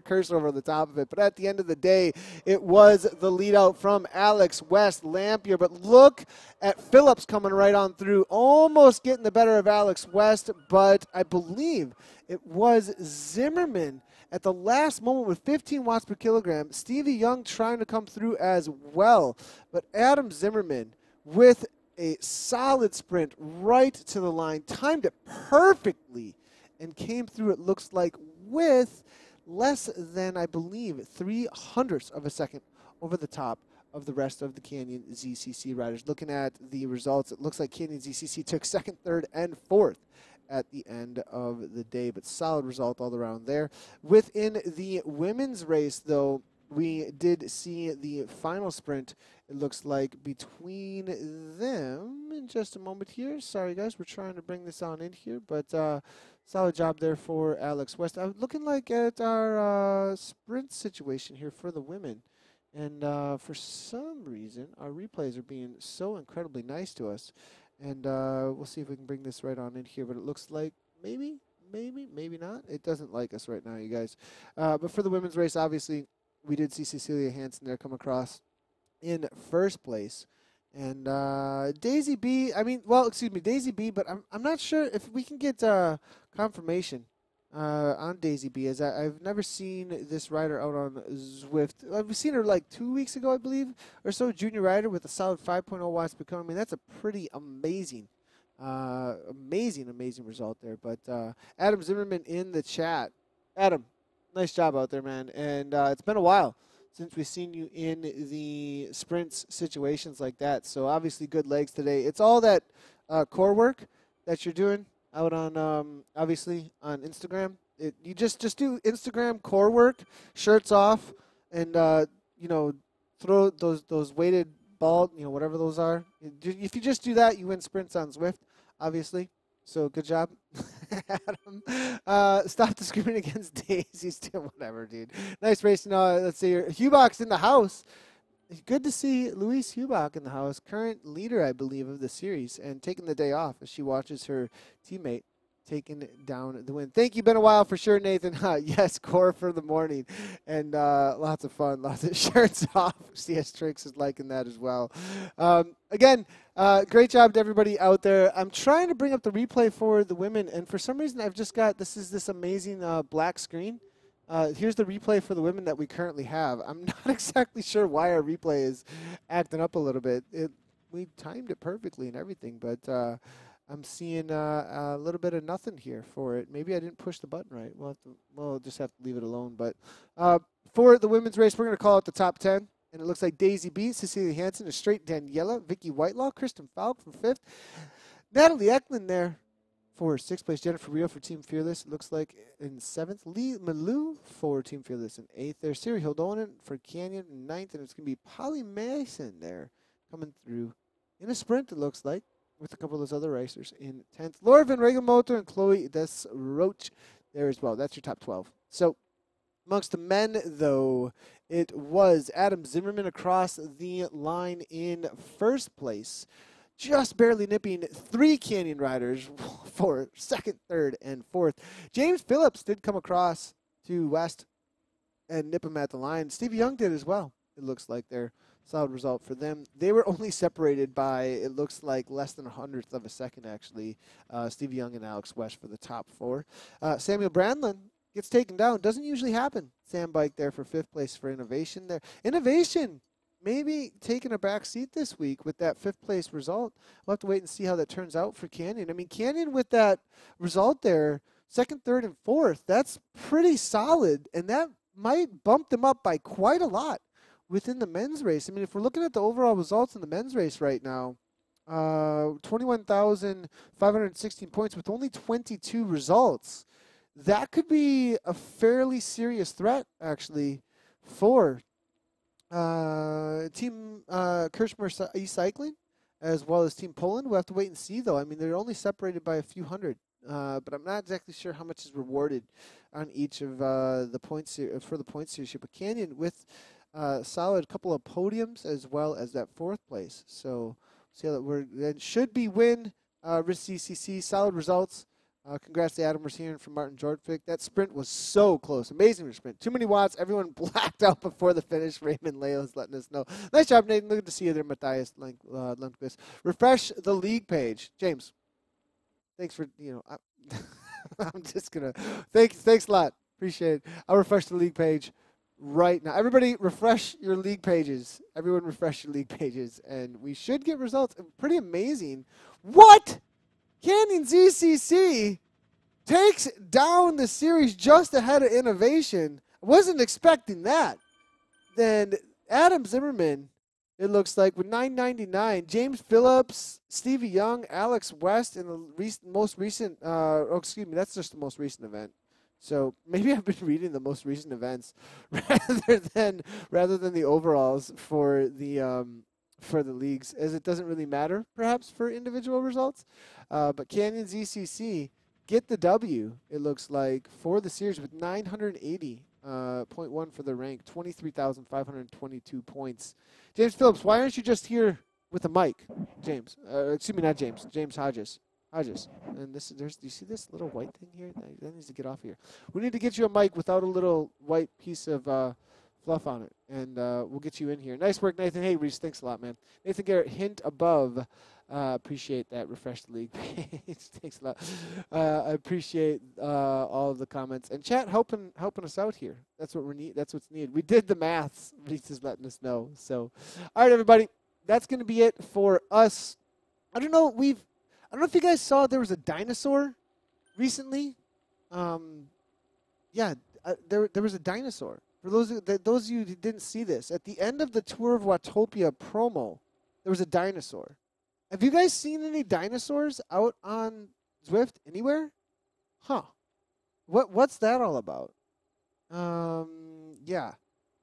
S1: cursor over the top of it. But at the end of the day, it was the lead out from Alex West Lampier. But look at Phillips coming right on through, almost getting the better of Alex West, but I believe it was Zimmerman at the last moment with 15 watts per kilogram. Stevie Young trying to come through as well. But Adam Zimmerman with a solid sprint right to the line, timed it perfectly, and came through, it looks like, with less than, I believe, 0.03 of a second over the top of the rest of the Canyon ZCC riders. Looking at the results, it looks like Canyon ZCC took second, third, and fourth at the end of the day, but solid result all around there. Within the women's race, though, we did see the final sprint, it looks like, between them in just a moment here. Sorry, guys, we're trying to bring this on in here, but solid job there for Alex West. I'm looking like at our sprint situation here for the women, and for some reason, our replays are being so incredibly nice to us. And we'll see if we can bring this right on in here. But it looks like maybe not. It doesn't like us right now, you guys. But for the women's race, obviously, we did see Cecilia Hansen there come across in first place. And Daisy B, Daisy B, but I'm not sure if we can get confirmation on Daisy B, as I've never seen this rider out on Zwift. I've seen her like 2 weeks ago, I believe, or so, junior rider with a solid 5.0 watts per kilogram. I mean, that's a pretty amazing result there. But Adam Zimmerman in the chat. Adam, nice job out there, man. And it's been a while since we've seen you in the sprints situations like that. So obviously good legs today. It's all that core work that you're doing out on, obviously, on Instagram. You just do Instagram core work, shirts off, and, throw those weighted ball, whatever those are. If you just do that, you win sprints on Zwift, obviously. So good job, Adam. Stop discriminating against Daisy. Still, whatever, dude. Nice racing. Let's see here. Hubach's in the house. Good to see Louise Hubach in the house, current leader, I believe, of the series, and taking the day off as she watches her teammate taking down the win. Thank you. Been a while for sure, Nathan. Yes, core for the morning. And lots of fun, lots of shirts off. CS Tricks is liking that as well. Again, great job to everybody out there. I'm trying to bring up the replay for the women, and for some reason I've just got this amazing black screen. Here's the replay for the women that we currently have. I'm not exactly sure why our replay is acting up a little bit. We timed it perfectly and everything, but I'm seeing a little bit of nothing here for it. Maybe I didn't push the button right. We'll just have to leave it alone. But for the women's race, we're going to call it the top 10. And it looks like Daisy B, Cecilia Hansen, a straight Daniela, Vicky Whitelaw, Kristen Falk for 5th. Natalie Eklund there for 6th place. Jennifer Rio for Team Fearless, it looks like, in 7th. Lee Malou for Team Fearless in 8th. There's Siri Hildonen for Canyon in 9th. And it's going to be Polly Mason there coming through in a sprint, it looks like, with a couple of those other racers in 10th. Laura Van Regenmotor and Chloe Desroche there as well. That's your top 12. So amongst the men, though, it was Adam Zimmerman across the line in first place, just barely nipping 3 Canyon riders for 2nd, 3rd, and 4th. James Phillips did come across to West and nip him at the line. Stevie Young did as well, it looks like there. Solid result for them. They were only separated by, it looks like, less than 100th of a second, actually. Stevie Young and Alex West for the top 4. Samuel Brandlin gets taken down. Doesn't usually happen. Sam Bike there for 5th place for Innovation there. Innovation maybe taking a back seat this week with that 5th place result. We'll have to wait and see how that turns out for Canyon. I mean, Canyon with that result there, 2nd, 3rd, and 4th, that's pretty solid, and that might bump them up by quite a lot within the men's race. I mean, if we're looking at the overall results in the men's race right now, 21,516 points with only 22 results. That could be a fairly serious threat, actually, for Team Kirchmer E-Cycling, as well as Team Poland. We'll have to wait and see, though. I mean, they're only separated by a few hundred, but I'm not exactly sure how much is rewarded on each of the points for the point series. But Canyon with solid couple of podiums as well as that fourth place. So see how that should be win. Risk CCC, solid results. Congrats to Adam. We're hearing from Martin Jortvik. That sprint was so close. Amazing sprint. Too many watts. Everyone blacked out before the finish. Raymond Leo's letting us know. Nice job, Nathan. Good to see you there, Matthias Lundqvist. Refresh the league page. James, thanks for, I'm just going to, thanks a lot. Appreciate it. I'll refresh the league page right now. Everybody refresh your league pages. Everyone refresh your league pages, and we should get results. Pretty amazing. What? Canyon ZCC takes down the series just ahead of Innovation. I wasn't expecting that. Then Adam Zimmerman, it looks like, with 999. James Phillips, Stevie Young, Alex West in the most recent, that's just the most recent event. So maybe I've been reading the most recent events rather than the overalls for the leagues, as it doesn't really matter, perhaps, for individual results. But Canyon ZCC get the W, it looks like, for the series with 980.1 for the rank, 23,522 points. James Phillips, why aren't you just here with a mic, James? Excuse me, not James. James Hodges. And do you see this little white thing here? That needs to get off here. We need to get you a mic without a little white piece of fluff on it, and we'll get you in here. Nice work, Nathan. Hey, Reese, thanks a lot, man. Nathan Garrett, hint above. Appreciate that. Refresh the league page. Thanks a lot. I appreciate all of the comments and chat helping us out here. That's what we need. That's what's needed. We did the maths. Reese is letting us know. So, all right, everybody, that's going to be it for us. I don't know if you guys saw there was a dinosaur recently. There was a dinosaur. For those of you who didn't see this, at the end of the Tour of Watopia promo, there was a dinosaur. Have you guys seen any dinosaurs out on Zwift anywhere? Huh. What's that all about?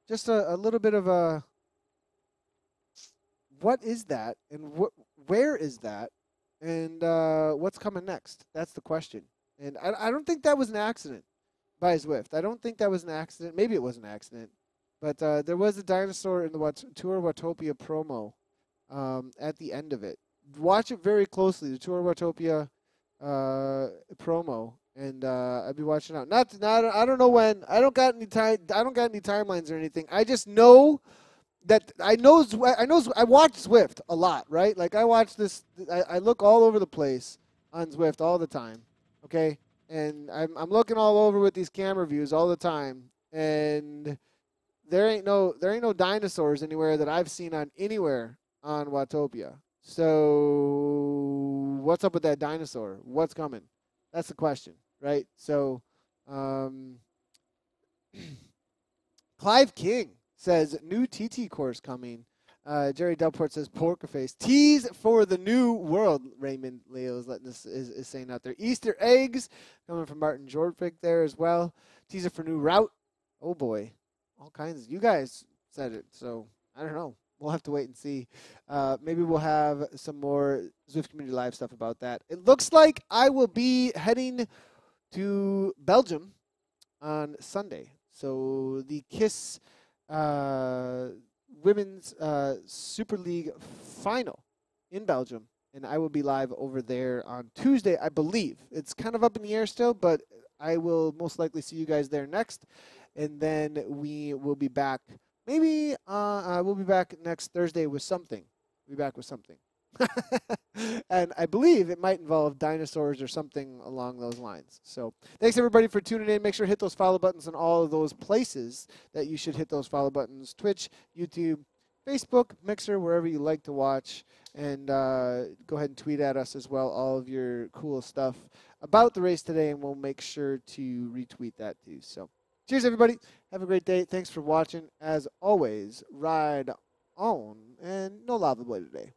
S1: Just a little bit of a, what is that, and where is that, and what's coming next? That's the question. And I don't think that was an accident by Zwift. I don't think that was an accident. Maybe it was an accident. But there was a dinosaur in the Tour of Watopia promo at the end of it. Watch it very closely, the Tour of Watopia promo, and I'll be watching out. I don't know when. I don't got any timelines or anything. I just know that I watch Zwift a lot, right? Like, I watch this. I look all over the place on Zwift all the time. Okay, and I'm looking all over with these camera views all the time, and there ain't no dinosaurs anywhere that I've seen anywhere on Watopia. So what's up with that dinosaur? What's coming? That's the question, right? So Clive King says new TT course coming. Jerry Delport says Poker Face. Tease for the new world. Raymond Leo is letting us is saying out there. Easter eggs coming from Martin Jortvik there as well. Teaser for new route. Oh boy, all kinds. You guys said it, so I don't know. We'll have to wait and see. Maybe we'll have some more Zwift Community Live stuff about that. It looks like I will be heading to Belgium on Sunday. So the KISS Women's Super League final in Belgium, and I will be live over there on Tuesday, I believe. It's kind of up in the air still, but I will most likely see you guys there next, and then we will be back. Maybe we'll be back next Thursday with something. We'll be back with something. And I believe it might involve dinosaurs or something along those lines. So thanks, everybody, for tuning in. Make sure to hit those follow buttons on all of those places that you should hit those follow buttons. Twitch, YouTube, Facebook, Mixer, wherever you like to watch. And go ahead and tweet at us as well, all of your cool stuff about the race today, and we'll make sure to retweet that too. So Cheers, everybody. Have a great day. Thanks for watching. As always, ride on and no lava blade today.